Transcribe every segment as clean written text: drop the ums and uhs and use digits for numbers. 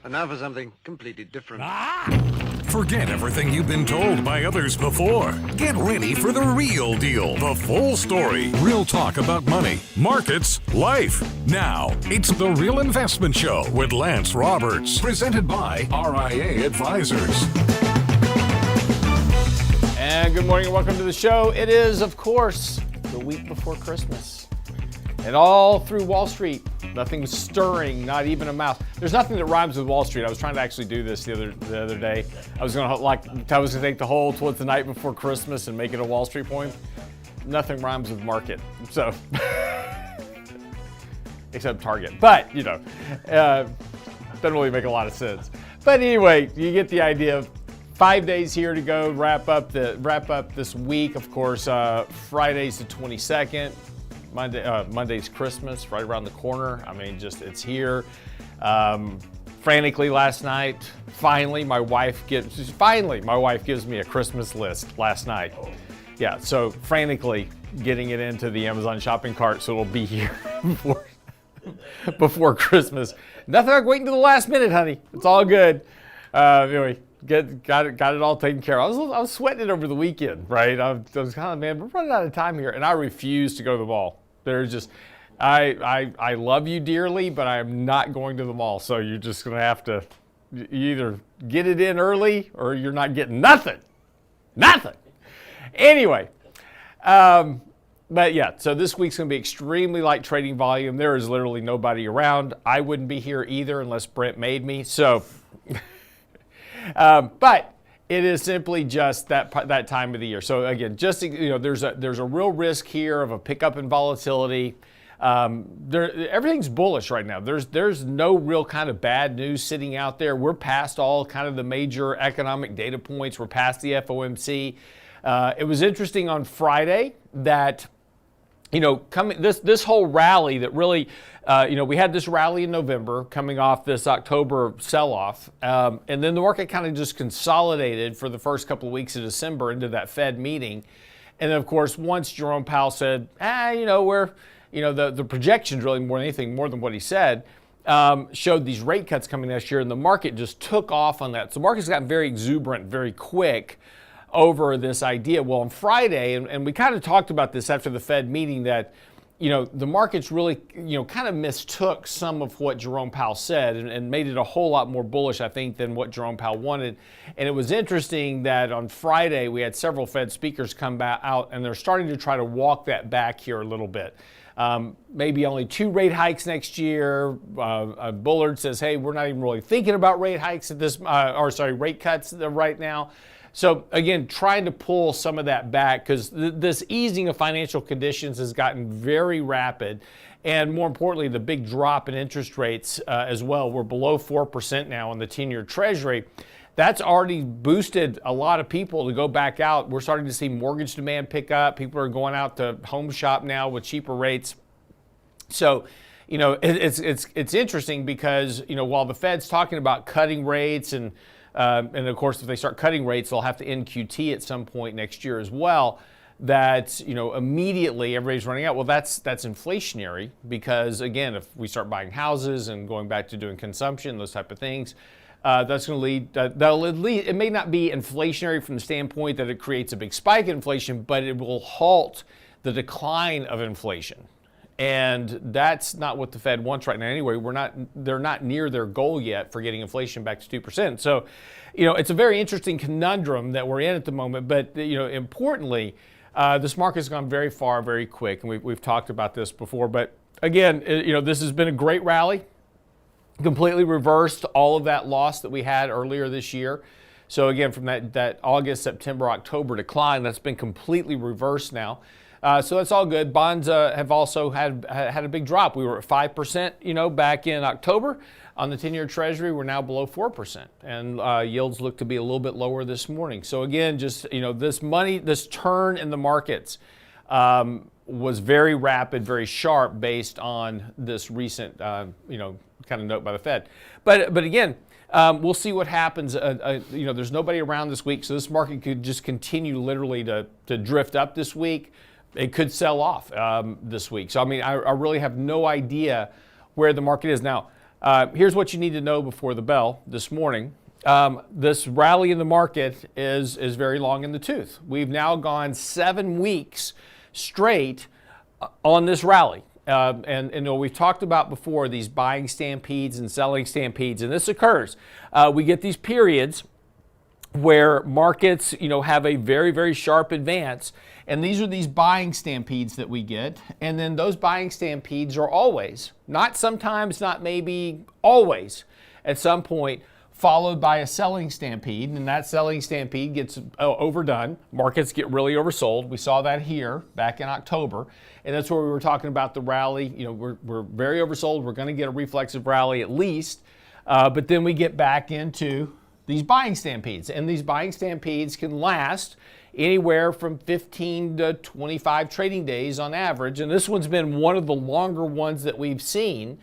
And now for something completely different. Forget everything you've been told by others before. Get ready for the real deal, the full story. Real talk about money, markets, life. Now, it's The Real Investment Show with Lance Roberts, presented by RIA Advisors. And good morning and welcome to the show. It is, of course, the week before Christmas. And all through Wall Street, nothing was stirring, not even a mouse. There's nothing that rhymes with Wall Street. I was trying to actually do this the other day. I was gonna take the whole towards the night before Christmas and make it a Wall Street poem. Nothing rhymes with market, so except Target. But you know, doesn't really make a lot of sense. But anyway, you get the idea. 5 days here to go. Wrap up this week. Of course, Friday's the 22nd. Monday's Christmas, right around the corner. I mean, it's here. Frantically last night, finally my wife gives me a Christmas list last night. Yeah, so frantically getting it into the Amazon shopping cart so it'll be here before Christmas. Nothing like waiting to the last minute, honey. It's all good. Anyway, got it all taken care of. I was sweating it over the weekend, right? I was kind of, man, we're running out of time here, and I refuse to go to the mall. There's just, I love you dearly, but I'm not going to the mall. So you're just going to have to either get it in early or you're not getting nothing. Nothing. Anyway, but yeah, so this week's going to be extremely light trading volume. There is literally nobody around. I wouldn't be here either unless Brent made me. So, but it is simply just that time of the year. So again, just there's a real risk here of a pickup in volatility. Everything's bullish right now. There's no real kind of bad news sitting out there. We're past all kind of the major economic data points. We're past the FOMC. It was interesting on Friday that this whole rally that really, we had this rally in November coming off this October sell-off, and then the market kind of just consolidated for the first couple of weeks of December into that Fed meeting. And then, of course, once Jerome Powell said, the projections really more than what he said, showed these rate cuts coming next year, and the market just took off on that. So the market's gotten very exuberant very quick over this idea. Well, on Friday, and we kind of talked about this after the Fed meeting, that the markets really kind of mistook some of what Jerome Powell said and made it a whole lot more bullish, I think, than what Jerome Powell wanted. And it was interesting that on Friday we had several Fed speakers come out, and they're starting to try to walk that back here a little bit. Maybe only 2 rate hikes next year. Bullard says, hey, we're not even really thinking about rate hikes at rate cuts right now. So again, trying to pull some of that back because this easing of financial conditions has gotten very rapid. And more importantly, the big drop in interest rates as well. We're below 4% now on the 10-year Treasury. That's already boosted a lot of people to go back out. We're starting to see mortgage demand pick up. People are going out to home shop now with cheaper rates. So, it's interesting because, while the Fed's talking about cutting rates and of course, if they start cutting rates, they'll have to end QT at some point next year as well. That, immediately everybody's running out. Well, that's inflationary because, again, if we start buying houses and going back to doing consumption, those type of things, That's going to lead, that'll at least, it may not be inflationary from the standpoint that it creates a big spike in inflation, but it will halt the decline of inflation. And that's not what the Fed wants right now anyway. They're not near their goal yet for getting inflation back to 2%. So, it's a very interesting conundrum that we're in at the moment. But, importantly, this market's gone very far, very quick. And we've talked about this before. But again, this has been a great rally. Completely reversed all of that loss that we had earlier this year. So again, from that August, September, October decline, that's been completely reversed now. So that's all good. Bonds have also had a big drop. We were at 5%, back in October on the 10-year Treasury. We're now below 4%, and yields look to be a little bit lower this morning. So again, just this turn in the markets was very rapid, very sharp, based on this recent, kind of note by the Fed. But again, we'll see what happens. There's nobody around this week, so this market could just continue literally to drift up this week. It could sell off this week. So, I really have no idea where the market is. Now, here's what you need to know before the bell this morning. This rally in the market is very long in the tooth. We've now gone 7 weeks straight on this rally. And we've talked about before these buying stampedes and selling stampedes, and this occurs. We get these periods where markets, have a very, very sharp advance, and these are these buying stampedes that we get. And then those buying stampedes are always, not sometimes, not maybe, always, at some point, followed by a selling stampede, and that selling stampede gets overdone. Markets get really oversold. We saw that here back in October, and that's where we were talking about the rally. We're very oversold. We're going to get a reflexive rally at least, but then we get back into these buying stampedes, and these buying stampedes can last anywhere from 15 to 25 trading days on average, and this one's been one of the longer ones that we've seen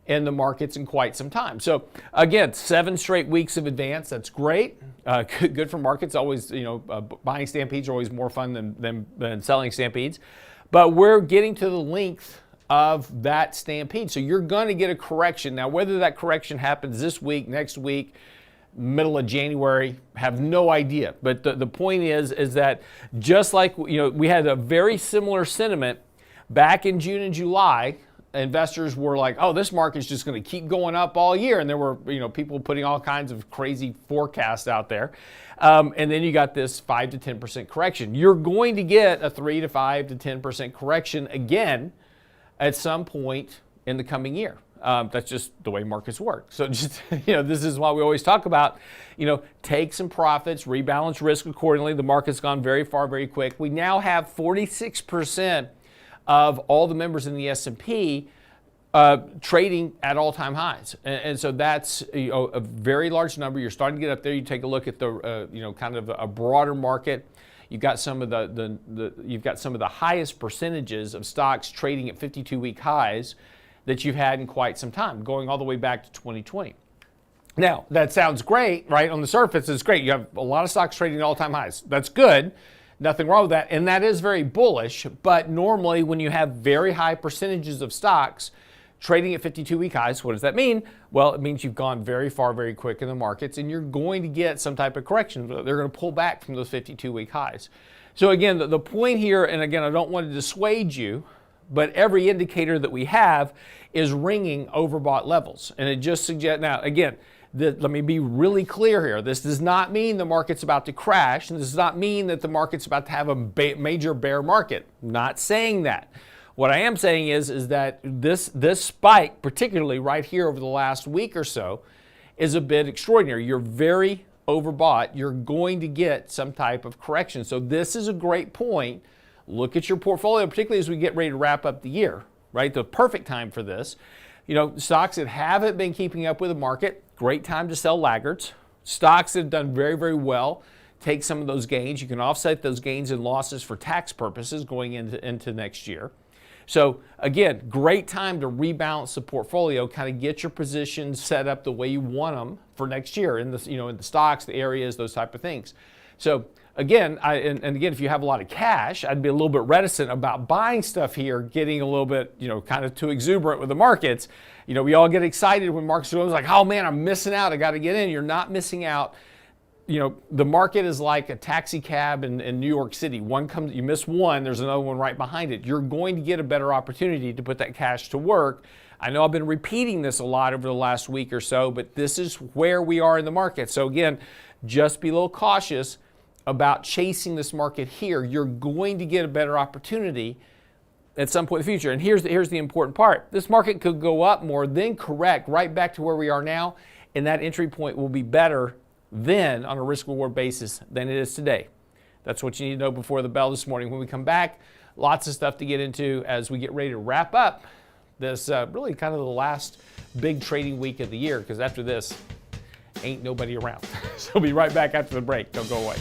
in the markets in quite some time. So again, 7 straight weeks of advance. That's great. Good for markets. Always, buying stampedes are always more fun than selling stampedes. But we're getting to the length of that stampede. So you're going to get a correction. Now, whether that correction happens this week, next week, middle of January, have no idea. But the point is that just like, we had a very similar sentiment back in June and July. Investors were like, oh, this market's just going to keep going up all year. And there were, people putting all kinds of crazy forecasts out there. And then you got this 5 to 10% correction. You're going to get a 3 to 5 to 10% correction again at some point in the coming year. That's just the way markets work. So just, this is why we always talk about, take some profits, rebalance risk accordingly. The market's gone very far, very quick. We now have 46% of all the members in the S&P trading at all-time highs. And so that's a very large number. You're starting to get up there. You take a look at the kind of a broader market. You've got some of the highest percentages of stocks trading at 52-week highs that you've had in quite some time, going all the way back to 2020. Now, that sounds great, right? On the surface, it's great. You have a lot of stocks trading at all-time highs. That's good. Nothing wrong with that, and that is very bullish, but normally when you have very high percentages of stocks trading at 52-week highs, what does that mean? Well, it means you've gone very far, very quick in the markets, and you're going to get some type of correction. They're going to pull back from those 52-week highs. So again, the point here, and again, I don't want to dissuade you, but every indicator that we have is ringing overbought levels, and it just suggests, now again, let me be really clear here. This does not mean the market's about to crash, and this does not mean that the market's about to have a major bear market. Not saying that. What I am saying is that this spike, particularly right here over the last week or so, is a bit extraordinary. You're very overbought. You're going to get some type of correction. So this is a great point. Look at your portfolio, particularly as we get ready to wrap up the year, right? The perfect time for this. Stocks that haven't been keeping up with the market, great time to sell laggards. Stocks that have done very, very well, take some of those gains. You can offset those gains and losses for tax purposes going into next year. So again, great time to rebalance the portfolio, kind of get your positions set up the way you want them for next year in the, in the stocks, the areas, those type of things. So again, and again, if you have a lot of cash, I'd be a little bit reticent about buying stuff here, getting a little bit, kind of too exuberant with the markets. We all get excited when markets are like, oh man, I'm missing out. I got to get in. You're not missing out. The market is like a taxi cab in New York City. One comes, you miss one, there's another one right behind it. You're going to get a better opportunity to put that cash to work. I know I've been repeating this a lot over the last week or so, but this is where we are in the market. So again, just be a little cautious about chasing this market here. You're going to get a better opportunity at some point in the future. And here's the important part. This market could go up more, then correct right back to where we are now, and that entry point will be better then on a risk-reward basis than it is today. That's what you need to know before the bell this morning. When we come back, lots of stuff to get into as we get ready to wrap up this really kind of the last big trading week of the year, because after this, ain't nobody around. So we'll be right back after the break. Don't go away.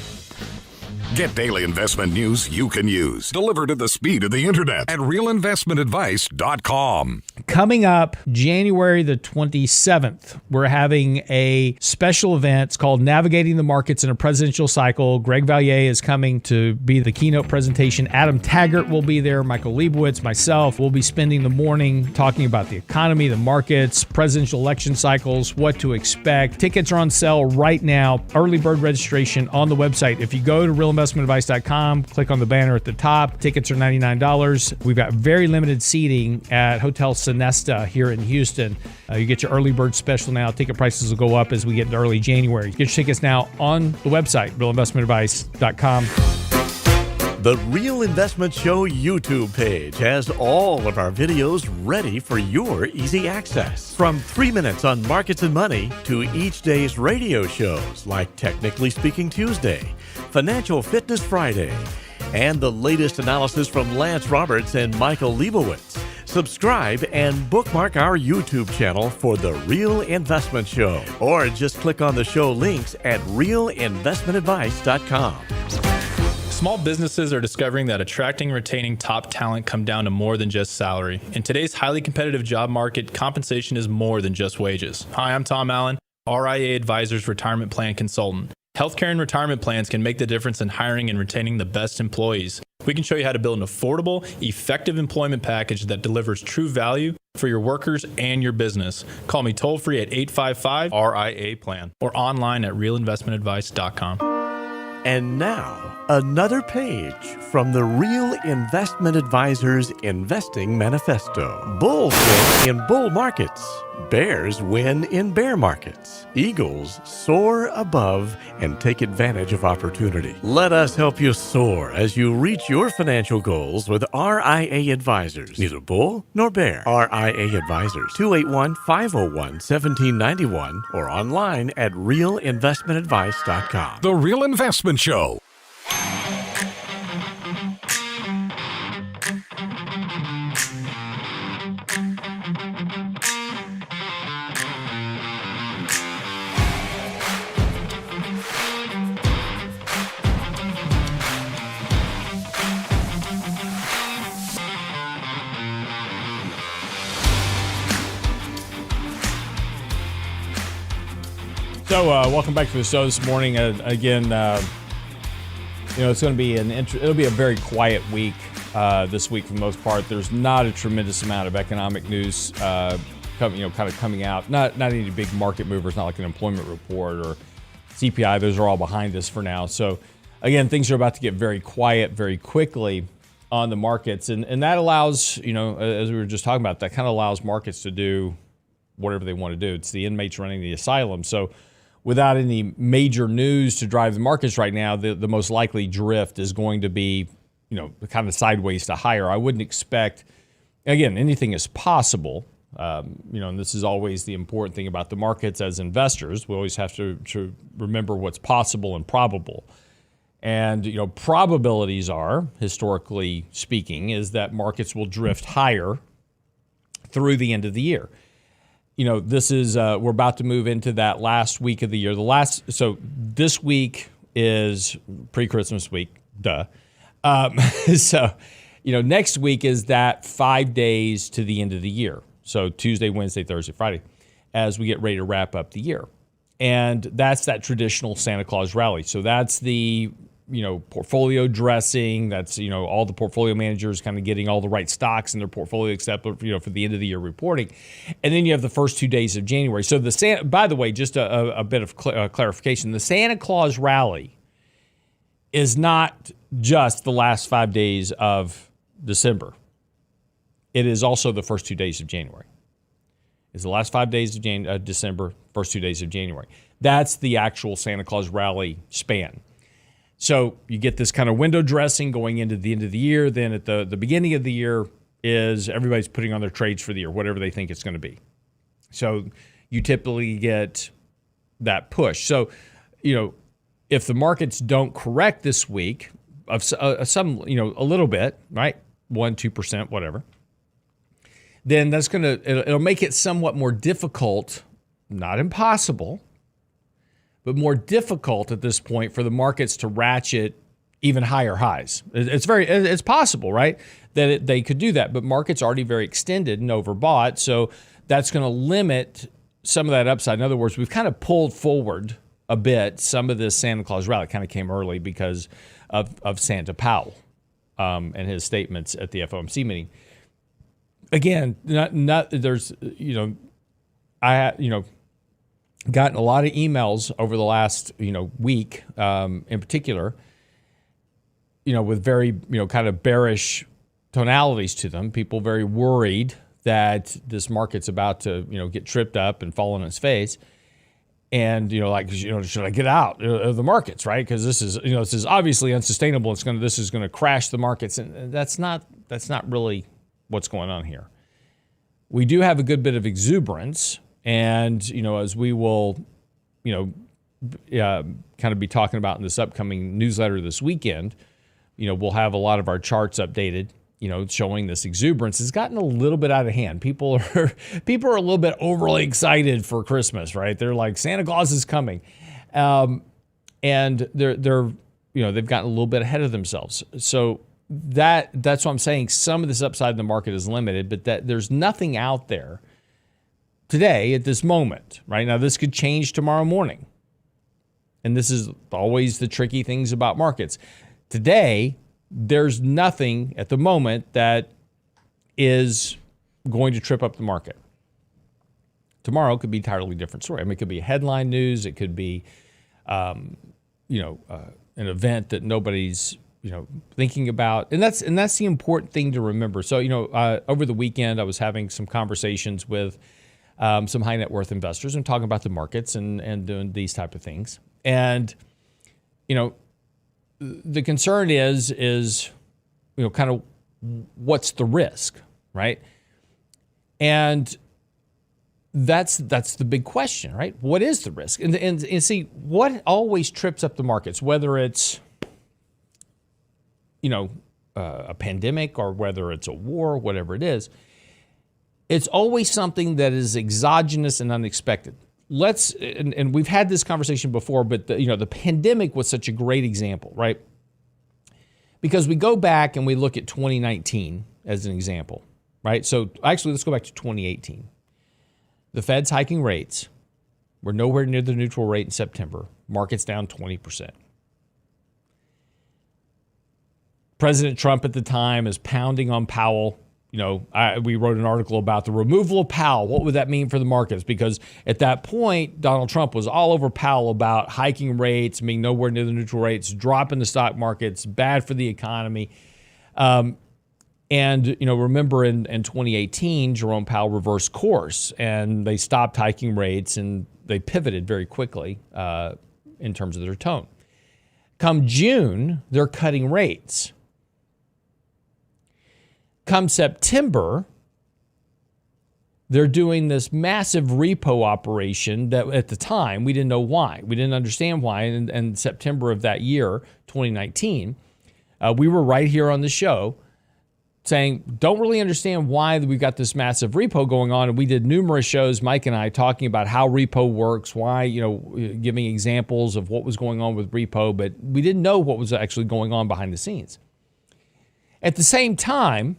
Get daily investment news you can use, delivered at the speed of the internet at realinvestmentadvice.com. Coming up January the 27th, we're having a special event. It's called Navigating the Markets in a Presidential Cycle. Greg Valliere is coming to be the keynote presentation. Adam Taggart will be there. Michael Leibowitz, myself, will be spending the morning talking about the economy, the markets, presidential election cycles, what to expect. Tickets are on sale right now. Early bird registration on the website. If you go to realinvestmentadvice.com, click on the banner at the top. Tickets are $99. We've got very limited seating at Hotel Sonesta here in Houston. You get your early bird special now. Ticket prices will go up as we get into early January. Get your tickets now on the website, realinvestmentadvice.com. The Real Investment Show YouTube page has all of our videos ready for your easy access. From 3 minutes on markets and money to each day's radio shows like Technically Speaking Tuesday, Financial Fitness Friday, and the latest analysis from Lance Roberts and Michael Leibowitz. Subscribe and bookmark our YouTube channel for The Real Investment Show, or just click on the show links at realinvestmentadvice.com. Small businesses are discovering that attracting and retaining top talent come down to more than just salary. In today's highly competitive job market, compensation is more than just wages. Hi, I'm Tom Allen, RIA Advisors Retirement Plan Consultant. Healthcare and retirement plans can make the difference in hiring and retaining the best employees. We can show you how to build an affordable, effective employment package that delivers true value for your workers and your business. Call me toll-free at 855-RIA-PLAN or online at realinvestmentadvice.com. And now, another page from the Real Investment Advisors Investing Manifesto. Bulls win in bull markets. Bears win in bear markets. Eagles soar above and take advantage of opportunity. Let us help you soar as you reach your financial goals with RIA Advisors. Neither bull nor bear. RIA Advisors, 281-501-1791 or online at realinvestmentadvice.com. The Real Investment Show. So welcome back to the show this morning. Again, it's going to be it'll be a very quiet week this week for the most part. There's not a tremendous amount of economic news coming out. Not any big market movers, not like an employment report or CPI. Those are all behind us for now. So again, things are about to get very quiet very quickly on the markets, and that allows, as we were just talking about, that kind of allows markets to do whatever they want to do. It's the inmates running the asylum. So without any major news to drive the markets right now, the most likely drift is going to be, kind of sideways to higher. I wouldn't expect, again, anything is possible. And this is always the important thing about the markets as investors. We always have to remember what's possible and probable. And, probabilities are, historically speaking, is that markets will drift higher through the end of the year. This is, we're about to move into that last week of the year. So this week is pre-Christmas week, duh. Next week is that 5 days to the end of the year. So Tuesday, Wednesday, Thursday, Friday, as we get ready to wrap up the year. And that's that traditional Santa Claus rally. So that's the portfolio dressing. That's, all the portfolio managers kind of getting all the right stocks in their portfolio except, for the end of the year reporting. And then you have the first 2 days of January. So by the way, just a bit of clarification, the Santa Claus Rally is not just the last 5 days of December. It is also the first 2 days of January. It's the last 5 days of December, first 2 days of January. That's the actual Santa Claus Rally span. So you get this kind of window dressing going into the end of the year. Then at the beginning of the year is everybody's putting on their trades for the year, whatever they think it's going to be. So you typically get that push. So, if the markets don't correct this week of some, a little bit, right? 1-2%, whatever. Then that's it'll make it somewhat more difficult, not impossible, but more difficult at this point for the markets to ratchet even higher highs. It's possible, right, that they could do that, but markets are already very extended and overbought, so that's going to limit some of that upside. In other words, we've kind of pulled forward a bit some of this Santa Claus rally. It kind of came early because of Santa Powell and his statements at the FOMC meeting. Again, there's gotten a lot of emails over the last week, in particular, with very kind of bearish tonalities to them. People very worried that this market's about to get tripped up and fall on its face, and should I get out of the markets, right? Because this is obviously unsustainable. This is going to crash the markets, and that's not really what's going on here. We do have a good bit of exuberance. And, as we will, kind of be talking about in this upcoming newsletter this weekend, we'll have a lot of our charts updated, showing this exuberance has gotten a little bit out of hand. People are a little bit overly excited for Christmas, right? They're like, Santa Claus is coming. And they've gotten a little bit ahead of themselves. So that's what I'm saying. Some of this upside in the market is limited, but that there's nothing out there today at this moment, right? Now, this could change tomorrow morning. And this is always the tricky things about markets. Today, there's nothing at the moment that is going to trip up the market. Tomorrow could be an entirely different story. I mean, it could be headline news. It could be, an event that nobody's, thinking about. And that's the important thing to remember. So, over the weekend, I was having some conversations with some high net worth investors and talking about the markets and doing these type of things. And, the concern is, kind of what's the risk, right? And that's the big question, right? What is the risk? And see, what always trips up the markets, whether it's, a pandemic or whether it's a war, whatever it is, it's always something that is exogenous and unexpected. And we've had this conversation before, but the pandemic was such a great example, right? Because we go back and we look at 2019 as an example, right? So actually, let's go back to 2018. The Fed's hiking rates. We're nowhere near the neutral rate in September. Market's down 20%. President Trump at the time is pounding on Powell. We wrote an article about the removal of Powell. What would that mean for the markets? Because at that point, Donald Trump was all over Powell about hiking rates, being nowhere near the neutral rates, dropping the stock markets, bad for the economy. Remember in 2018, Jerome Powell reversed course and they stopped hiking rates and they pivoted very quickly in terms of their tone. Come June, they're cutting rates. Come September, they're doing this massive repo operation that at the time we didn't know why. We didn't understand why. And in September of that year, 2019, we were right here on the show saying, don't really understand why we've got this massive repo going on. And we did numerous shows, Mike and I, talking about how repo works, why, giving examples of what was going on with repo, but we didn't know what was actually going on behind the scenes. At the same time,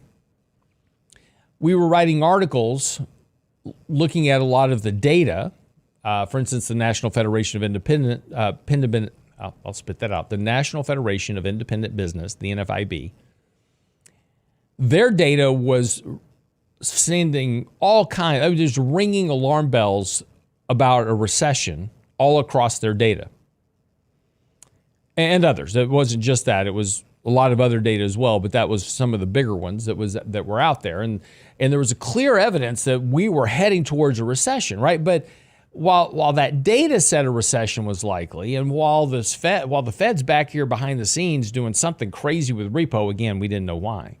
we were writing articles looking at a lot of the data. For instance, the National Federation of Independent I'll spit that out. The National Federation of Independent Business, the NFIB, their data was sending all kinds, I was just ringing alarm bells about a recession all across their data. And others. It wasn't just that. It was a lot of other data as well, but that was some of the bigger ones that were out there. And there was a clear evidence that we were heading towards a recession, right? But while that data said a recession was likely, and while the Fed's back here behind the scenes doing something crazy with repo, again, we didn't know why.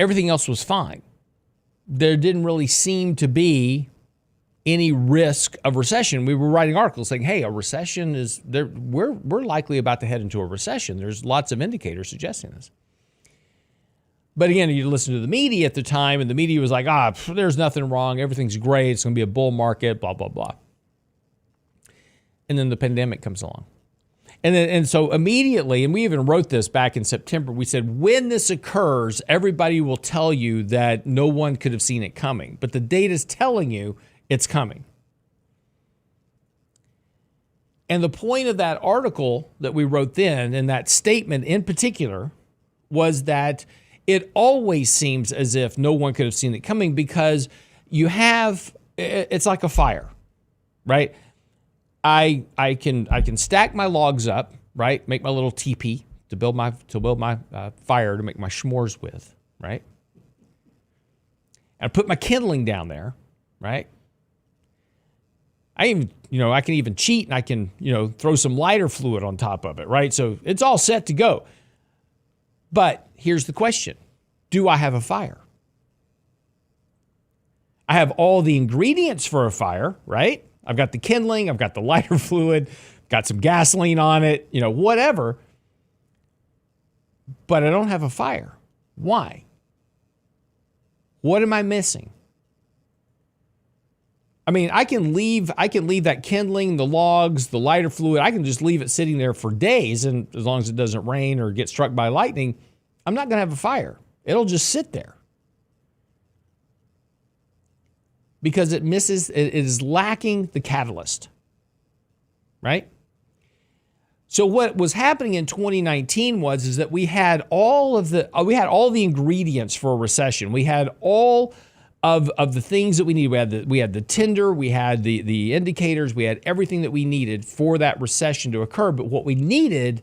Everything else was fine. There didn't really seem to be any risk of recession. We were writing articles saying, hey, a recession is there. We're likely about to head into a recession. There's lots of indicators suggesting this. But again, you listen to the media at the time, and the media was like, there's nothing wrong. Everything's great. It's going to be a bull market, blah, blah, blah. And then the pandemic comes along. And so immediately, and we even wrote this back in September, we said, when this occurs, everybody will tell you that no one could have seen it coming. But the data's telling you it's coming. And the point of that article that we wrote then, and that statement in particular, was that it always seems as if no one could have seen it coming, because it's like a fire, right? I can stack my logs up, right? Make my little teepee to build my fire to make my s'mores with, right? And I put my kindling down there, right? I can even cheat, and I can, throw some lighter fluid on top of it, right? So it's all set to go. But here's the question. Do I have a fire? I have all the ingredients for a fire, right? I've got the kindling, I've got the lighter fluid, got some gasoline on it, whatever. But I don't have a fire. Why? What am I missing? I mean, I can leave that kindling, the logs, the lighter fluid, I can just leave it sitting there for days, and as long as it doesn't rain or get struck by lightning, I'm not going to have a fire. It'll just sit there. Because it is lacking the catalyst, right? So what was happening in 2019 is that we had all the ingredients for a recession. We had all of the things that we needed. We had the tinder, we had the indicators, we had everything that we needed for that recession to occur. But what we needed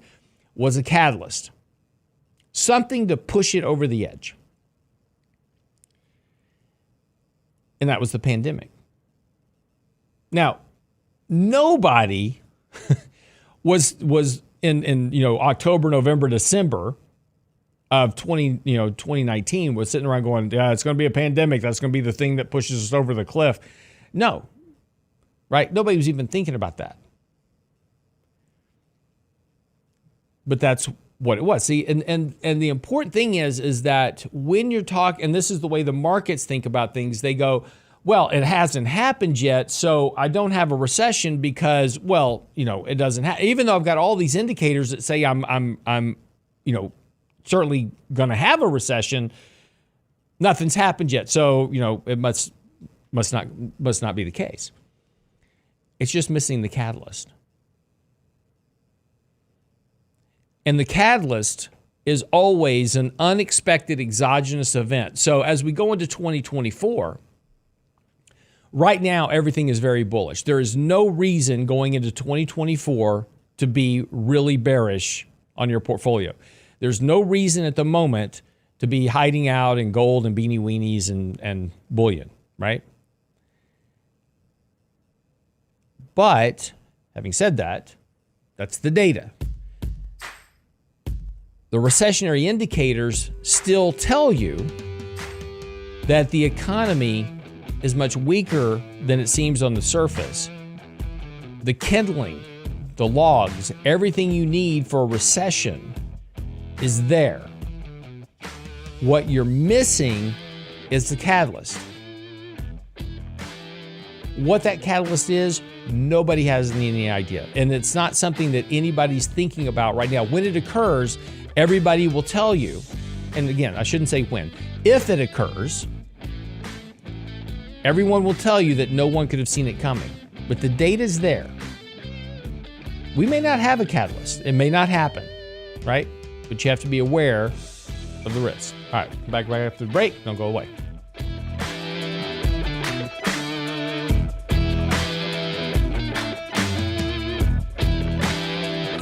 was a catalyst, something to push it over the edge. And that was the pandemic. Now, nobody was in October, November, December of 2019 was sitting around going, yeah, it's going to be a pandemic. That's going to be the thing that pushes us over the cliff. No, right? Nobody was even thinking about that. But that's what it was. See, and the important thing is that when you're talking, and this is the way the markets think about things, they go, well, it hasn't happened yet, so I don't have a recession because, it doesn't happen. Even though I've got all these indicators that say I'm certainly going to have a recession, nothing's happened yet. So, it must not be the case. It's just missing the catalyst. And the catalyst is always an unexpected exogenous event. So as we go into 2024, right now everything is very bullish. There is no reason going into 2024 to be really bearish on your portfolio. There's no reason at the moment to be hiding out in gold and beanie weenies and bullion, right? But having said that, that's the data. The recessionary indicators still tell you that the economy is much weaker than it seems on the surface. The kindling, the logs, everything you need for a recession is there. What you're missing is the catalyst. What that catalyst is, nobody has any idea. And it's not something that anybody's thinking about right now. When it occurs, everybody will tell you, and again, I shouldn't say when, if it occurs, everyone will tell you that no one could have seen it coming. but the data's there. We may not have a catalyst. It may not happen, right? But you have to be aware of the risk. All right, come back right after the break. Don't go away.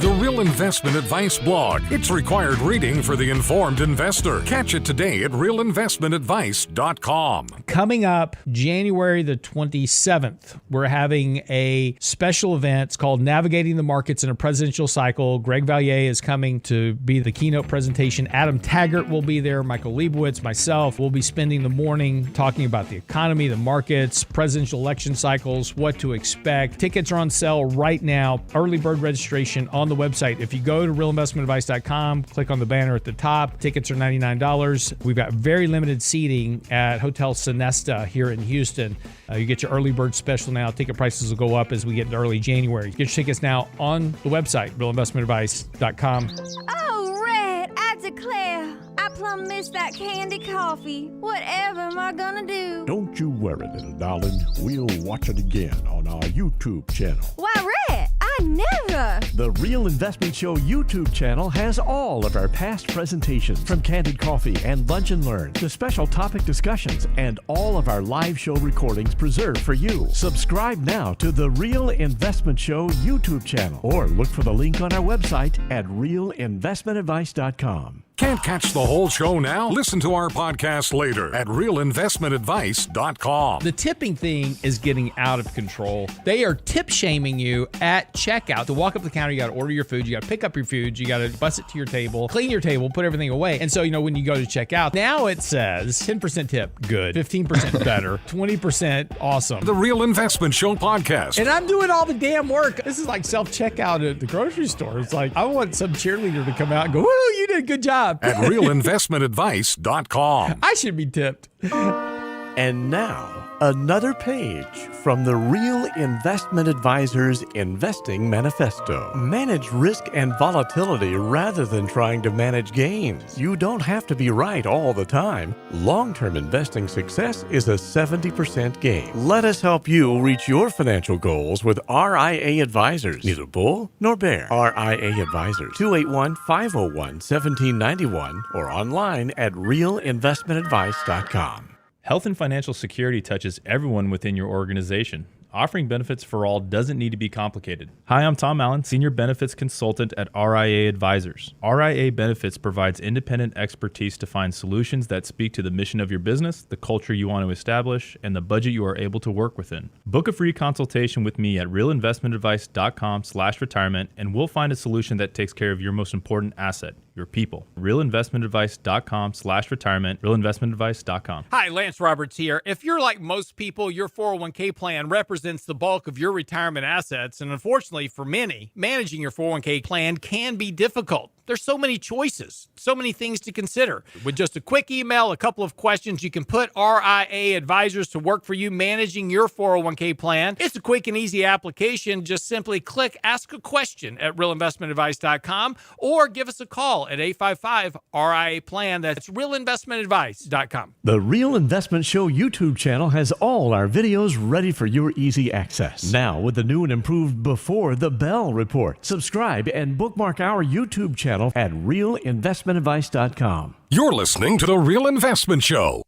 The Real Investment Advice blog. It's required reading for the informed investor. Catch it today at realinvestmentadvice.com. Coming up January the 27th, we're having a special event. It's called Navigating the Markets in a Presidential Cycle. Greg Valliere is coming to be the keynote presentation. Adam Taggart will be there. Michael Leibowitz, myself, will be spending the morning talking about the economy, the markets, presidential election cycles, what to expect. Tickets are on sale right now. Early bird registration on the website. If you go to realinvestmentadvice.com, click on the banner at the top. Tickets are $99. We've got very limited seating at Hotel Sonesta here in Houston. You get your early bird special now. Ticket prices will go up as we get into early January. Get your tickets now on the website, realinvestmentadvice.com. Oh, Red, I declare, I plumb missed that candy coffee. Whatever am I gonna do? Don't you worry, little darling. We'll watch it again on our YouTube channel. Why, Red, I never. The Real Investment Show YouTube channel has all of our past presentations, from Candid Coffee and Lunch and Learn to special topic discussions, and all of our live show recordings preserved for you. Subscribe now to the Real Investment Show YouTube channel, or look for the link on our website at realinvestmentadvice.com. Can't catch the whole show now? Listen to our podcast later at realinvestmentadvice.com. The tipping thing is getting out of control. They are tip shaming you at checkout. To walk up the counter, you got to order your food, you got to pick up your food, you got to bus it to your table, clean your table, put everything away. And so, when you go to check out, now it says 10% tip, good, 15% better, 20% awesome. The Real Investment Show podcast. And I'm doing all the damn work. This is like self-checkout at the grocery store. It's like, I want some cheerleader to come out and go, woo, you did a good job. At realinvestmentadvice.com. I should be tipped. And now, another page from the Real Investment Advisors Investing Manifesto. Manage risk and volatility rather than trying to manage gains. You don't have to be right all the time. Long-term investing success is a 70% gain. Let us help you reach your financial goals with RIA Advisors. Neither bull nor bear. RIA Advisors, 281-501-1791, or online at realinvestmentadvice.com. Health and financial security touches everyone within your organization. Offering benefits for all doesn't need to be complicated. Hi, I'm Tom Allen, Senior Benefits Consultant at RIA Advisors. RIA Benefits provides independent expertise to find solutions that speak to the mission of your business, the culture you want to establish, and the budget you are able to work within. Book a free consultation with me at realinvestmentadvice.com/retirement, and we'll find a solution that takes care of your most important asset, your people. realinvestmentadvice.com/retirement, realinvestmentadvice.com. Hi, Lance Roberts here. If you're like most people, your 401k plan represents the bulk of your retirement assets, and unfortunately for many, managing your 401k plan can be difficult. There's so many choices, so many things to consider. With just a quick email, a couple of questions, you can put RIA Advisors to work for you managing your 401k plan. It's a quick and easy application. Just simply click Ask a Question at realinvestmentadvice.com or give us a call at 855-RIA-PLAN. That's realinvestmentadvice.com. The Real Investment Show YouTube channel has all our videos ready for your easy access. Now, with the new and improved Before the Bell report. Subscribe and bookmark our YouTube channel at realinvestmentadvice.com. You're listening to The Real Investment Show.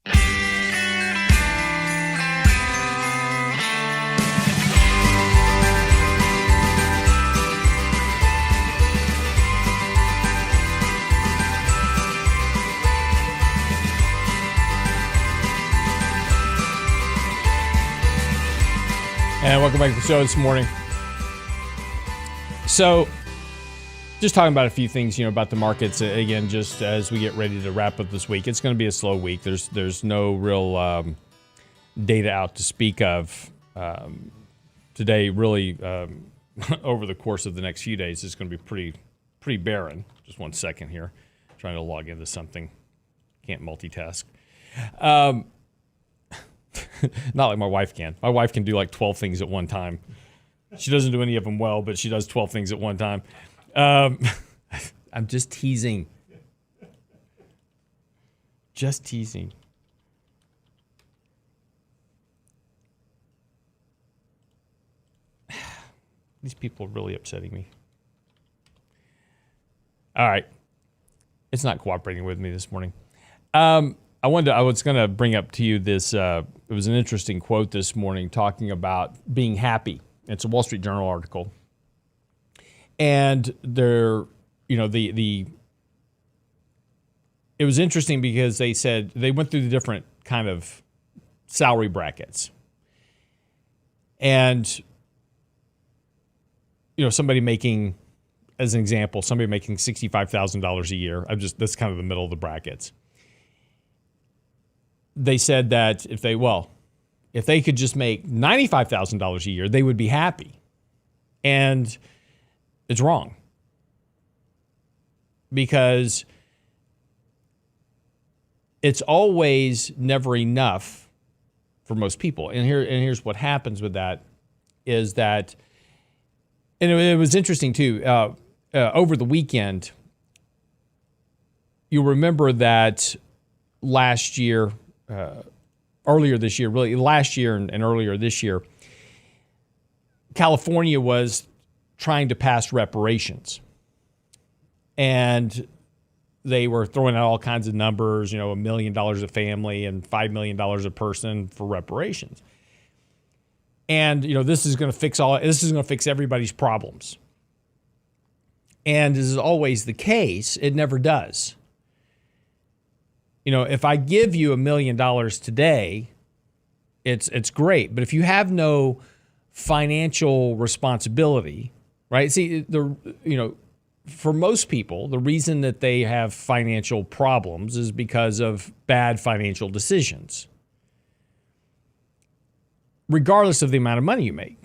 And welcome back to the show this morning. So, just talking about a few things, about the markets again, just as we get ready to wrap up this week. It's going to be a slow week. There's no real data out to speak of today. Really, over the course of the next few days, it's going to be pretty barren. Just 1 second here, trying to log into something. Can't multitask. Not like my wife can. My wife can do like 12 things at one time. She doesn't do any of them well, but she does 12 things at one time. I'm just teasing. Just teasing. These people are really upsetting me. All right. It's not cooperating with me this morning. I was going to bring up to you this, it was an interesting quote this morning talking about being happy. It's a Wall Street Journal article. And it was interesting because they said they went through the different kind of salary brackets. And, somebody making, as an example, somebody making $65,000 a year. That's kind of the middle of the brackets. They said that if they could just make $95,000 a year, they would be happy. And it's wrong. Because it's always never enough for most people. And here's what happens with that is that, and it was interesting too, over the weekend, you'll remember that last year, earlier this year, really last year and earlier this year, California was trying to pass reparations. And they were throwing out all kinds of numbers, $1 million a family and $5 million a person for reparations. And, this is going to fix everybody's problems. And as is always the case, it never does. If I give you $1 million today, it's great. But if you have no financial responsibility, right? See, for most people, the reason that they have financial problems is because of bad financial decisions, regardless of the amount of money you make,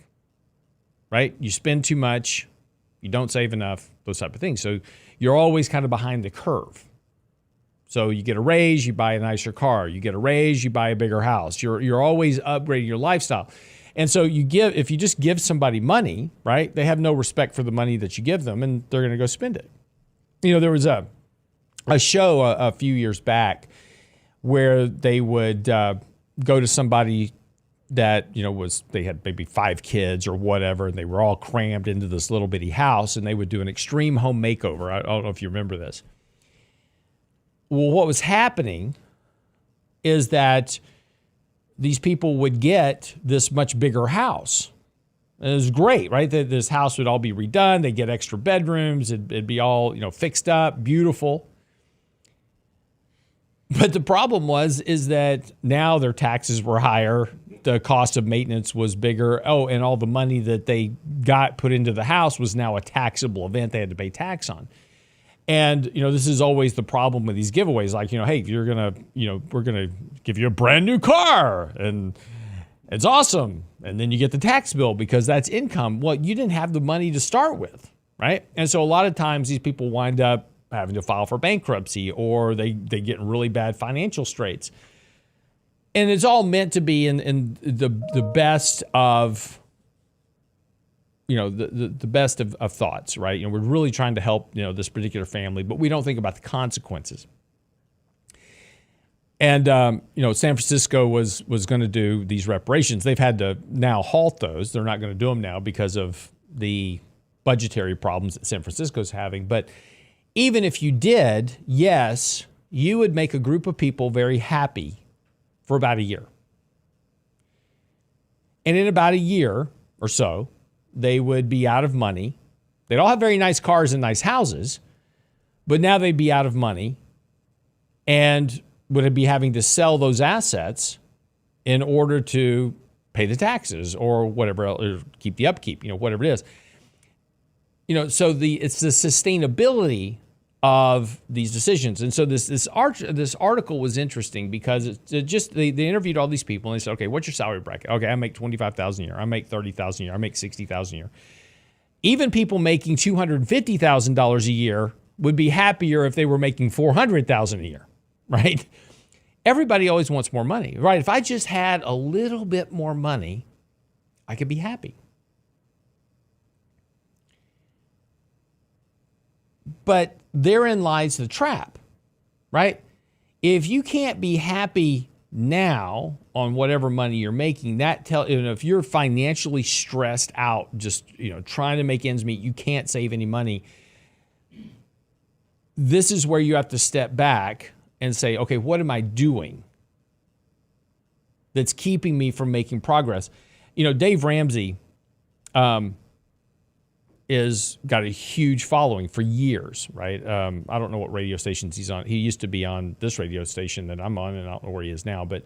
right? You spend too much, you don't save enough, those type of things. So you're always kind of behind the curve. So you get a raise, you buy a nicer car. You get a raise, you buy a bigger house. You're always upgrading your lifestyle. And so if you just give somebody money, right, they have no respect for the money that you give them, and they're going to go spend it. There was a show a few years back where they would go to somebody that, they had maybe 5 kids or whatever, and they were all crammed into this little bitty house, and they would do an extreme home makeover. I don't know if you remember this. Well, what was happening is that these people would get this much bigger house. And it was great, right? This house would all be redone. They'd get extra bedrooms. It'd be all, fixed up, beautiful. But the problem is that now their taxes were higher. The cost of maintenance was bigger. Oh, and all the money that they got put into the house was now a taxable event they had to pay tax on. And, this is always the problem with these giveaways. Like, hey, we're going to give you a brand new car and it's awesome. And then you get the tax bill because that's income. Well, you didn't have the money to start with, right? And so a lot of times these people wind up having to file for bankruptcy or they get in really bad financial straits. And it's all meant to be in the best of, the best of thoughts, right? We're really trying to help, this particular family, but we don't think about the consequences. And, San Francisco was going to do these reparations. They've had to now halt those. They're not going to do them now because of the budgetary problems that San Francisco's having. But even if you did, yes, you would make a group of people very happy for about a year. And in about a year or so, they would be out of money. They'd all have very nice cars and nice houses, but now they'd be out of money and would be having to sell those assets in order to pay the taxes or whatever else, or keep the upkeep, whatever it is. So it's the sustainability of these decisions. And so this article was interesting because they interviewed all these people and they said, okay, what's your salary bracket? Okay, I make $25,000 a year. I make $30,000 a year. I make $60,000 a year. Even people making $250,000 a year would be happier if they were making $400,000 a year, right? Everybody always wants more money, right? If I just had a little bit more money, I could be happy. But therein lies the trap, right? If you can't be happy now on whatever money you're making, if you're financially stressed out, just trying to make ends meet, you can't save any money. This is where you have to step back and say, okay, what am I doing that's keeping me from making progress? Dave Ramsey is got a huge following for years, right? I don't know what radio stations he's on. He used to be on this radio station that I'm on, and I don't know where he is now, but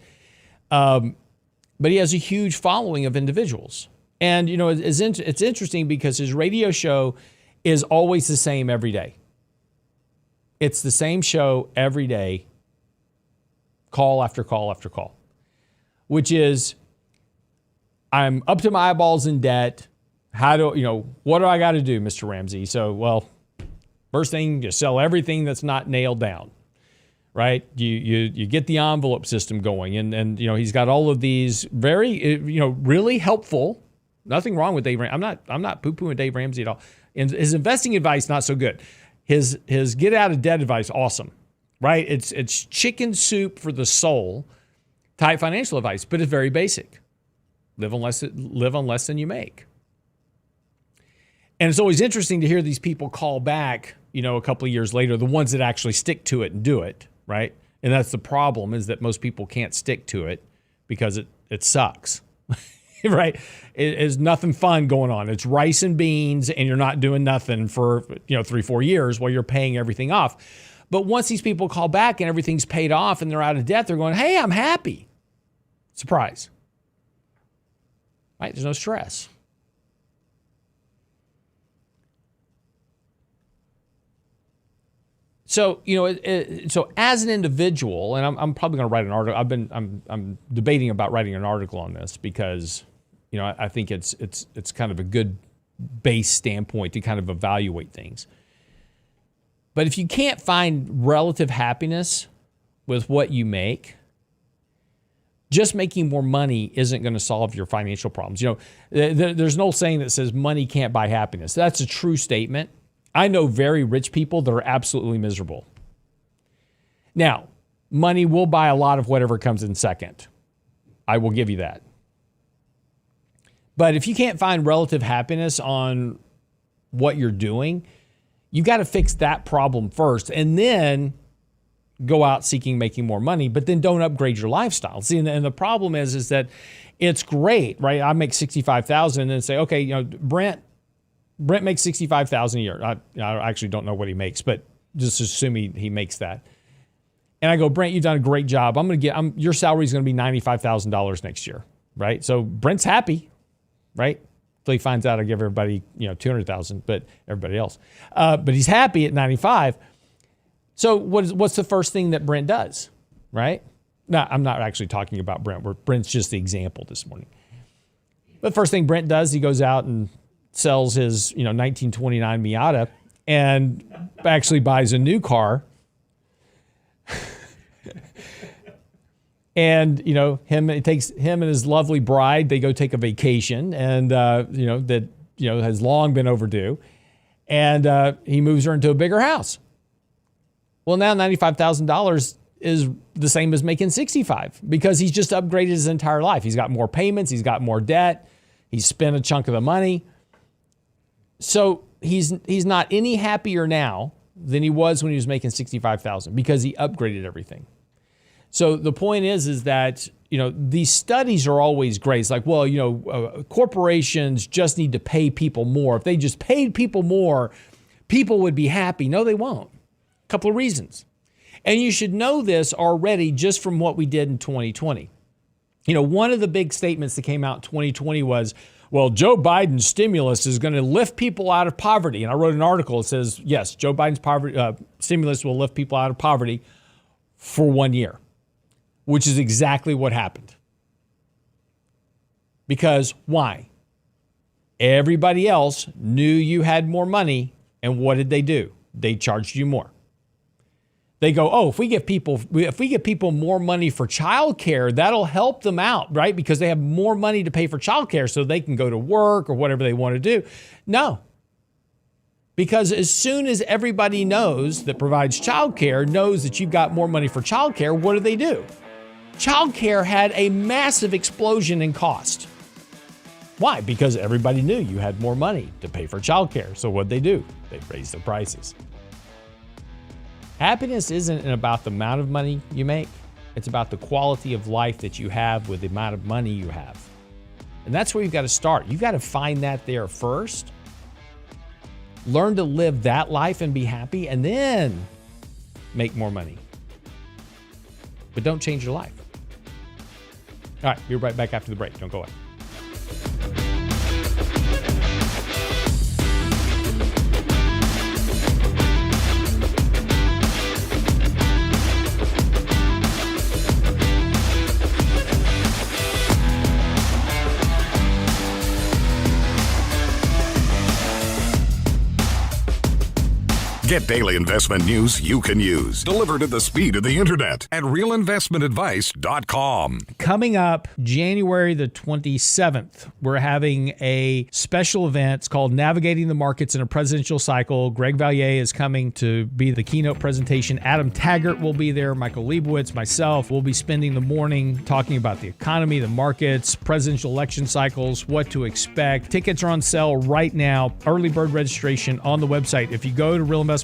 he has a huge following of individuals. And, it's interesting because his radio show is always the same every day. It's the same show every day, call after call after call, which is, I'm up to my eyeballs in debt. What do I got to do, Mr. Ramsey? So, well, first thing, you sell everything that's not nailed down, right? You get the envelope system going, and he's got all of these very, really helpful. Nothing wrong with Dave Ramsey. I'm not poo-pooing Dave Ramsey at all. And his investing advice, not so good. His get out of debt advice, awesome, right? It's chicken soup for the soul type financial advice, but it's very basic. Live on less than you make. And it's always interesting to hear these people call back, a couple of years later, the ones that actually stick to it and do it, right? And that's the problem, is that most people can't stick to it because it sucks, right? There's nothing fun going on. It's rice and beans, and you're not doing nothing for 3-4 years while you're paying everything off. But once these people call back and everything's paid off and they're out of debt, they're going, hey, I'm happy. Surprise. Right? There's no stress. So, so as an individual, and I'm probably going to write an article. I'm debating about writing an article on this because, I think it's kind of a good base standpoint to kind of evaluate things. But if you can't find relative happiness with what you make, just making more money isn't going to solve your financial problems. There's an old saying that says money can't buy happiness. That's a true statement. I know very rich people that are absolutely miserable. Now, money will buy a lot of whatever comes in second. I will give you that. But if you can't find relative happiness on what you're doing, you got to fix that problem first and then go out seeking making more money, but then don't upgrade your lifestyle. See, and the problem is that it's great, right? I make $65,000 and then say, okay, Brent makes $65,000 a year. I actually don't know what he makes, but just assume he makes that. And I go, Brent, you've done a great job. Your salary is going to be $95,000 next year, right? So Brent's happy, right? Until he finds out I give everybody, $200,000, but everybody else. But he's happy at 95. So what's the first thing that Brent does, right? No, I'm not actually talking about Brent. Brent's just the example this morning. But first thing Brent does, he goes out and sells his 1929 Miata and actually buys a new car. And it takes him and his lovely bride, they go take a vacation, and that has long been overdue, and he moves her into a bigger house. Well, now $95,000 is the same as making $65,000 because he's just upgraded his entire life. He's got more payments, he's got more debt, he's spent a chunk of the money. So he's not any happier now than he was when he was making $65,000 because he upgraded everything. So the point is that, these studies are always great. It's like, well, corporations just need to pay people more. If they just paid people more, people would be happy. No, they won't. A couple of reasons. And you should know this already just from what we did in 2020. One of the big statements that came out in 2020 was, well, Joe Biden's stimulus is going to lift people out of poverty. And I wrote an article that says, yes, Joe Biden's stimulus will lift people out of poverty for 1 year, which is exactly what happened. Because why? Everybody else knew you had more money, and what did they do? They charged you more. They go, oh, if we give people more money for childcare, that'll help them out, right? Because they have more money to pay for childcare so they can go to work or whatever they want to do. No. Because as soon as everybody knows that provides childcare knows that you've got more money for childcare, what do? childcare had a massive explosion in cost. Why? Because everybody knew you had more money to pay for childcare. So what'd they do? They raised the prices. Happiness isn't about the amount of money you make. It's about the quality of life that you have with the amount of money you have. And that's where you've got to start. You've got to find that there first. Learn to live that life and be happy, and then make more money. But don't change your life. All right, we'll be right back after the break. Don't go away. Get daily investment news you can use, delivered at the speed of the internet at realinvestmentadvice.com. Coming up January the 27th, we're having a special event. It's called Navigating the Markets in a Presidential Cycle. Greg Valliere is coming to be the keynote presentation. Adam Taggart will be there. Michael Leibowitz, myself, will be spending the morning talking about the economy, the markets, presidential election cycles, what to expect. Tickets are on sale right now. Early bird registration on the website. If you go to realinvestmentadvice.com,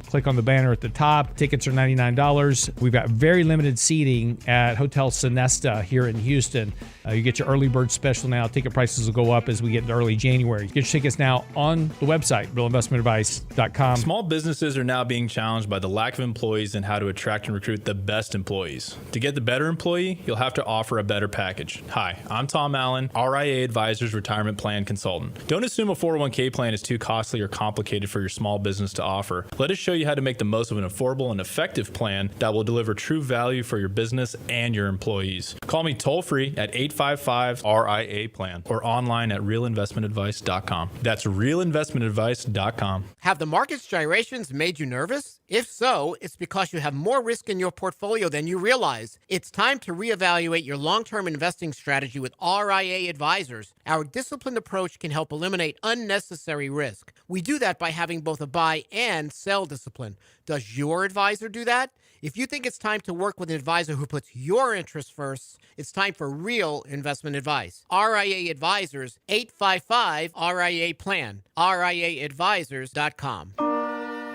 click on the banner at the top. Tickets are $99. We've got very limited seating at Hotel Sonesta here in Houston. You get your early bird special now. Ticket prices will go up as we get into early January. Get your tickets now on the website, realinvestmentadvice.com. Small businesses are now being challenged by the lack of employees and how to attract and recruit the best employees. To get the better employee, you'll have to offer a better package. Hi, I'm Tom Allen, RIA Advisors Retirement Plan Consultant. Don't assume a 401k plan is too costly or complicated for your small business to offer. Let us show you how to make the most of an affordable and effective plan that will deliver true value for your business and your employees. Call me toll free at 855-RIA-PLAN or online at realinvestmentadvice.com. That's realinvestmentadvice.com. Have the market's gyrations made you nervous? If so, it's because you have more risk in your portfolio than you realize. It's time to reevaluate your long-term investing strategy with RIA Advisors. Our disciplined approach can help eliminate unnecessary risk. We do that by having both a buy and sell discipline. Does your advisor do that? If you think it's time to work with an advisor who puts your interests first, it's time for real investment advice. RIA Advisors, 855-RIA-PLAN, RIAadvisors.com.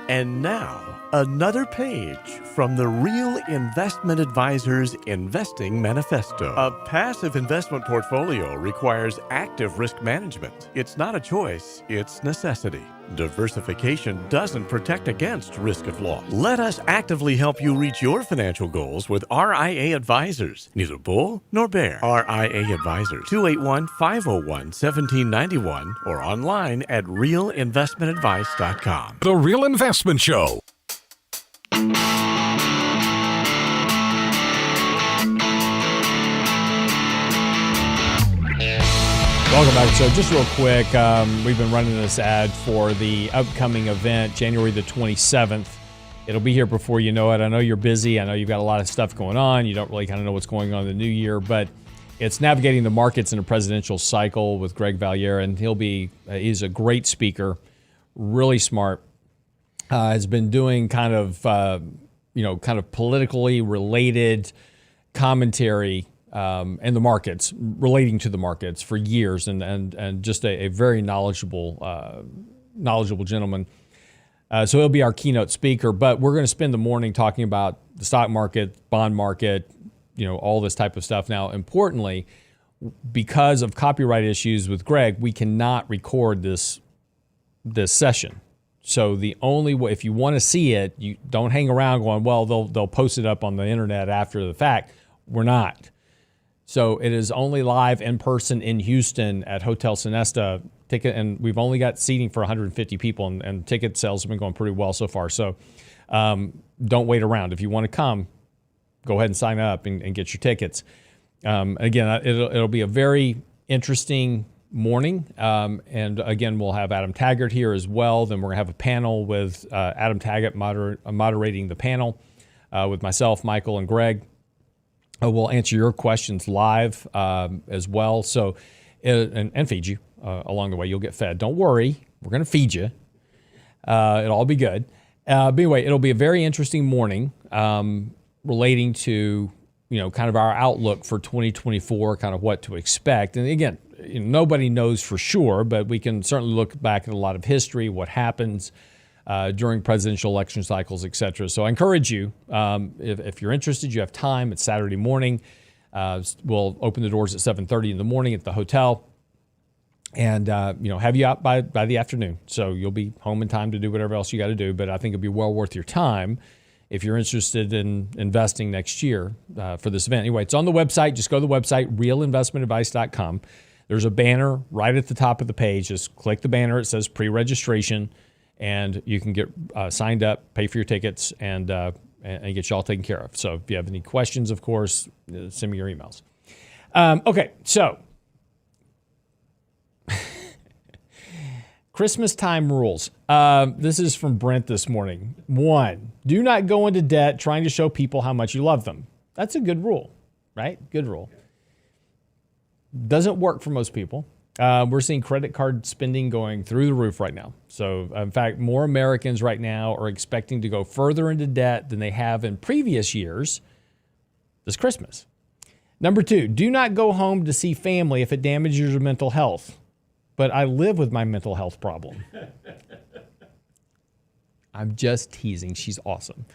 And now, another page from the Real Investment Advisors Investing Manifesto. A passive investment portfolio requires active risk management. It's not a choice, it's necessity. Diversification doesn't protect against risk of loss. Let us actively help you reach your financial goals with RIA Advisors. Neither bull nor bear. RIA Advisors, 281-501-1791 or online at realinvestmentadvice.com. The Real Investment Show. Welcome back. So just real quick, we've been running this ad for the upcoming event, January the 27th. It'll be here before you know it. I know you're busy. I know you've got a lot of stuff going on. You don't really kind of know what's going on in the new year, but it's Navigating the Markets in a Presidential Cycle with Greg Valliere, and he's a great speaker, really smart. Has been doing kind of politically related commentary and the markets, relating to the markets for years, and just a very knowledgeable gentleman. So he'll be our keynote speaker, but we're going to spend the morning talking about the stock market, bond market, all this type of stuff. Now, importantly, because of copyright issues with Greg, we cannot record this session. So the only way, if you want to see it, you don't hang around going, well, they'll post it up on the internet after the fact. We're not. So it is only live in person in Houston at Hotel Sonesta. And we've only got seating for 150 people, and ticket sales have been going pretty well so far. So don't wait around. If you want to come, go ahead and sign up and get your tickets. Again, it'll be a very interesting morning. And again, we'll have Adam Taggart here as well. Then we're going to have a panel with Adam Taggart moderating the panel with myself, Michael, and Greg. We'll answer your questions live as well. So, and feed you along the way. You'll get fed. Don't worry. We're going to feed you. It'll all be good. But anyway, it'll be a very interesting morning relating to kind of our outlook for 2024, kind of what to expect. And again, nobody knows for sure, but we can certainly look back at a lot of history, what happens during presidential election cycles, et cetera. So I encourage you, if you're interested, you have time. It's Saturday morning. We'll open the doors at 7:30 in the morning at the hotel, and have you out by the afternoon. So you'll be home in time to do whatever else you got to do. But I think it'll be well worth your time if you're interested in investing next year for this event. Anyway, it's on the website. Just go to the website, realinvestmentadvice.com. There's a banner right at the top of the page. Just click the banner. It says pre-registration, and you can get signed up, pay for your tickets, and get you all taken care of. So if you have any questions, of course, send me your emails. Okay, so Christmas time rules. This is from Brent this morning. 1, do not go into debt trying to show people how much you love them. That's a good rule, right? Good rule. Doesn't work for most people. We're seeing credit card spending going through the roof right now. So, in fact, more Americans right now are expecting to go further into debt than they have in previous years this Christmas. Number 2, do not go home to see family if it damages your mental health. But I live with my mental health problem. I'm just teasing. She's awesome.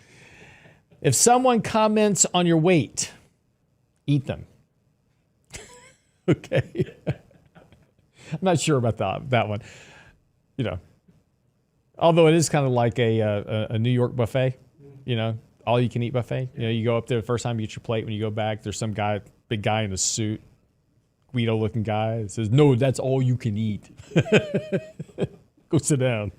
If someone comments on your weight, eat them. Okay. I'm not sure about that one. Although it is kind of like a New York buffet, all you can eat buffet. You go up there the first time you get your plate. When you go back, there's some guy, big guy in a suit, Guido looking guy, that says, "No, that's all you can eat." Go sit down.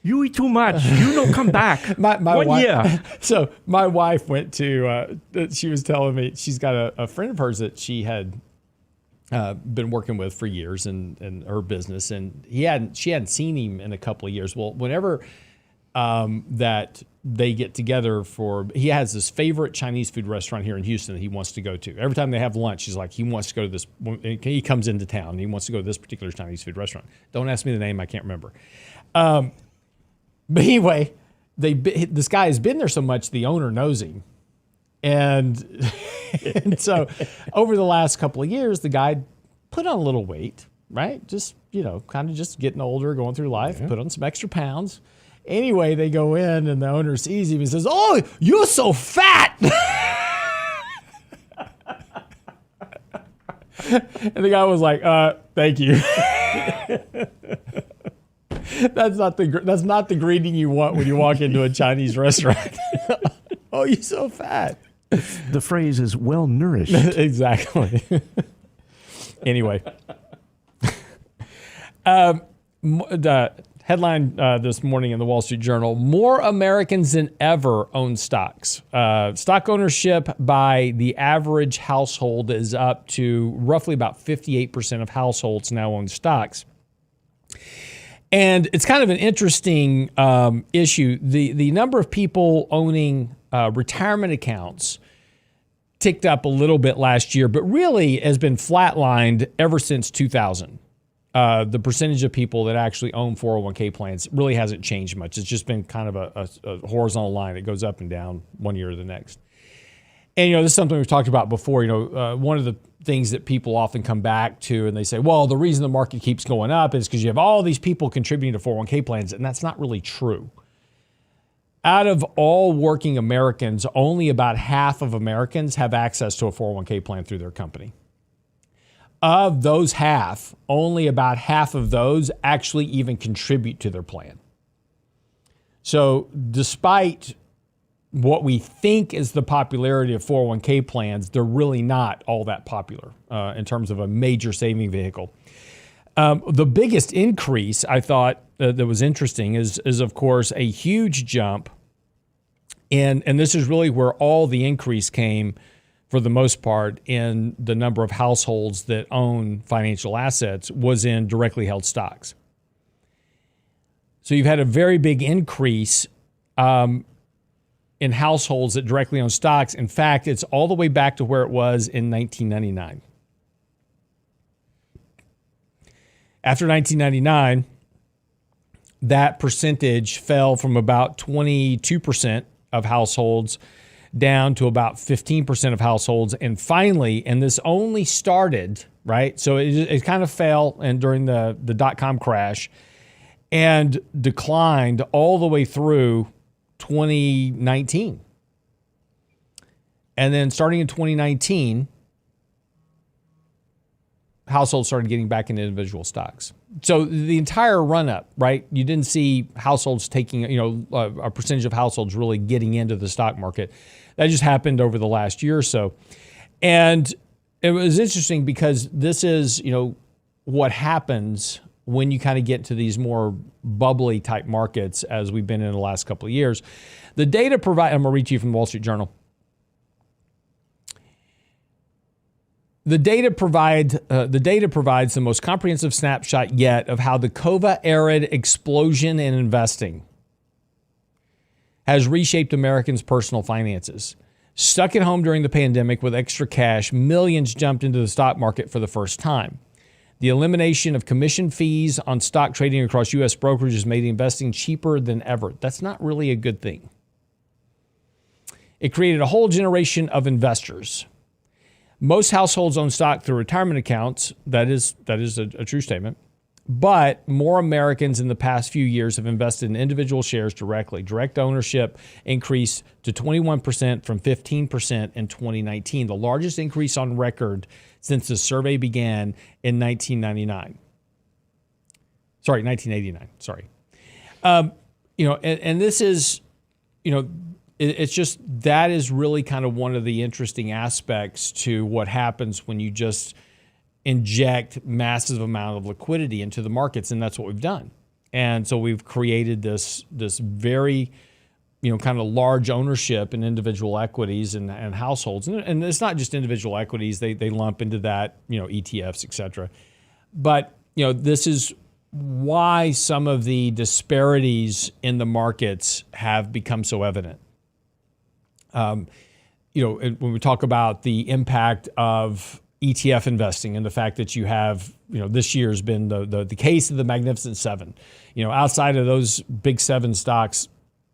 You eat too much. You don't come back. my One wife, year. So my wife went to, she was telling me, she's got a friend of hers that she had been working with for years in her business, and she hadn't seen him in a couple of years. Well, whenever that they get together he has this favorite Chinese food restaurant here in Houston that he wants to go to. Every time they have lunch, he's like, he wants to go to this, he comes into town and he wants to go to this particular Chinese food restaurant. Don't ask me the name, I can't remember. But anyway, this guy has been there so much, the owner knows him. And so over the last couple of years, the guy put on a little weight, right? Just, kind of just getting older, going through life, put on some extra pounds. Anyway, they go in and the owner sees him and says, "Oh, you're so fat." And the guy was like, "Thank you." That's not the greeting you want when you walk into a Chinese restaurant. "Oh, you're so fat." The phrase is well nourished. Exactly. Anyway, the headline this morning in the Wall Street Journal: more Americans than ever own stocks. Stock ownership by the average household is up to roughly about 58% of households now own stocks. And it's kind of an interesting issue. The number of people owning retirement accounts ticked up a little bit last year, but really has been flatlined ever since 2000. The percentage of people that actually own 401k plans really hasn't changed much. It's just been kind of a horizontal line. It goes up and down one year to the next. And, this is something we've talked about before. One of the things that people often come back to and they say, well, the reason the market keeps going up is because you have all these people contributing to 401k plans. And that's not really true. Out of all working Americans, only about half of Americans have access to a 401k plan through their company. Of those half, only about half of those actually even contribute to their plan. So despite what we think is the popularity of 401k plans, they're really not all that popular in terms of a major saving vehicle. The biggest increase I thought that was interesting is of course a huge jump, and this is really where all the increase came for the most part in the number of households that own financial assets, was in directly held stocks. So you've had a very big increase in households that directly own stocks. In fact, it's all the way back to where it was in 1999. After 1999, that percentage fell from about 22% of households down to about 15% of households. And finally, and this only started, right? So it kind of fell and during the dot-com crash and declined all the way through 2019. And then starting in 2019, households started getting back into individual stocks. So the entire run up, right? You didn't see households taking, a percentage of households really getting into the stock market. That just happened over the last year or so. And it was interesting because this is, what happens when you kind of get to these more bubbly type markets as we've been in the last couple of years. The data I'm going to read to you from the Wall Street Journal. The data provides the most comprehensive snapshot yet of how the COVID-era explosion in investing has reshaped Americans' personal finances. Stuck at home during the pandemic with extra cash, millions jumped into the stock market for the first time. The elimination of commission fees on stock trading across U.S. brokerages made investing cheaper than ever. That's not really a good thing. It created a whole generation of investors. Most households own stock through retirement accounts. That is a true statement. But more Americans in the past few years have invested in individual shares directly. Direct ownership increased to 21% from 15% in 2019, the largest increase on record since the survey began in 1989. Sorry, 1989. Sorry. And this is, it's just, that is really kind of one of the interesting aspects to what happens when you just inject massive amount of liquidity into the markets, and that's what we've done. And so we've created this very, kind of large ownership in individual equities and households. And it's not just individual equities. They lump into that, ETFs, et cetera. But, this is why some of the disparities in the markets have become so evident. When we talk about the impact of ETF investing and the fact that you have, this year's been the case of the Magnificent Seven. Outside of those big seven stocks,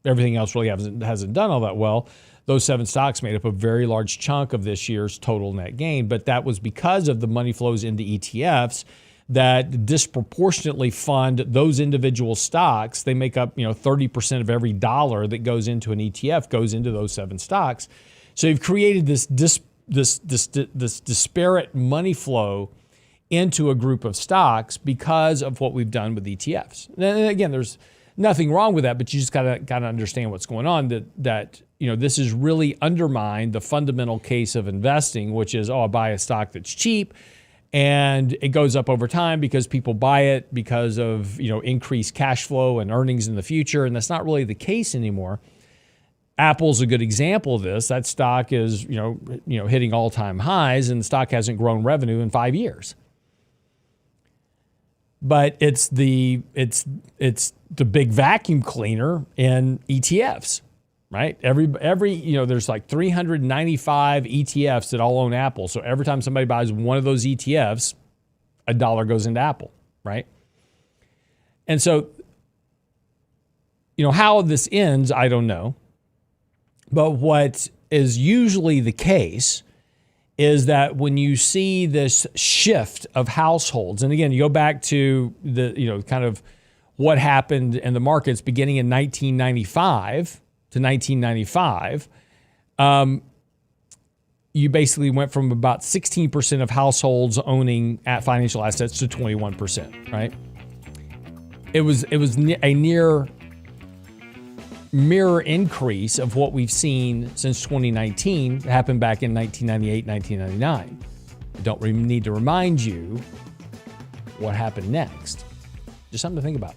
everything else really hasn't done all that well. Those seven stocks made up a very large chunk of this year's total net gain, but that was because of the money flows into ETFs that disproportionately fund those individual stocks. They make up, 30% of every dollar that goes into an ETF goes into those seven stocks. So you've created this disparate money flow into a group of stocks because of what we've done with ETFs. And again, there's nothing wrong with that, but you just gotta understand what's going on. That this has really undermined the fundamental case of investing, which is, I buy a stock that's cheap, and it goes up over time because people buy it because of increased cash flow and earnings in the future, and that's not really the case anymore. Apple's a good example of this. That stock is hitting all-time highs, and the stock hasn't grown revenue in 5 years. But it's the big vacuum cleaner in ETFs, right? Every there's like 395 ETFs that all own Apple. So every time somebody buys one of those ETFs, $1 goes into Apple, right? And so, how this ends, I don't know. But what is usually the case is that when you see this shift of households, and again, you go back to the, kind of what happened in the markets beginning in 1995 to 1995, you basically went from about 16% of households owning financial assets to 21%, right? It was a near mirror increase of what we've seen since 2019. It happened back in 1998, 1999. I don't need to remind you what happened next. Just something to think about.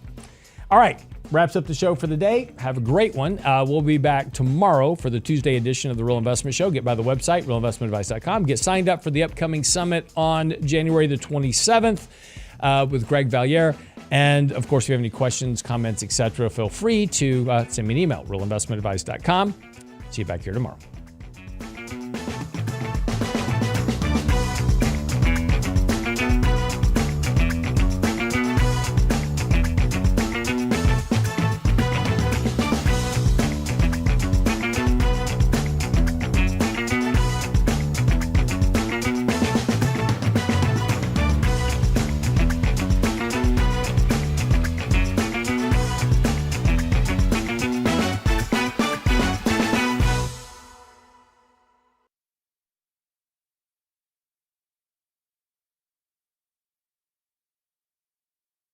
All right, wraps up the show for the day. Have a great one. We'll be back tomorrow for the Tuesday edition of The Real Investment Show. Get by the website, realinvestmentadvice.com. Get signed up for the upcoming summit on January the 27th with Greg Valliere. And of course, if you have any questions, comments, etc., feel free to send me an email, realinvestmentadvice.com. See you back here tomorrow.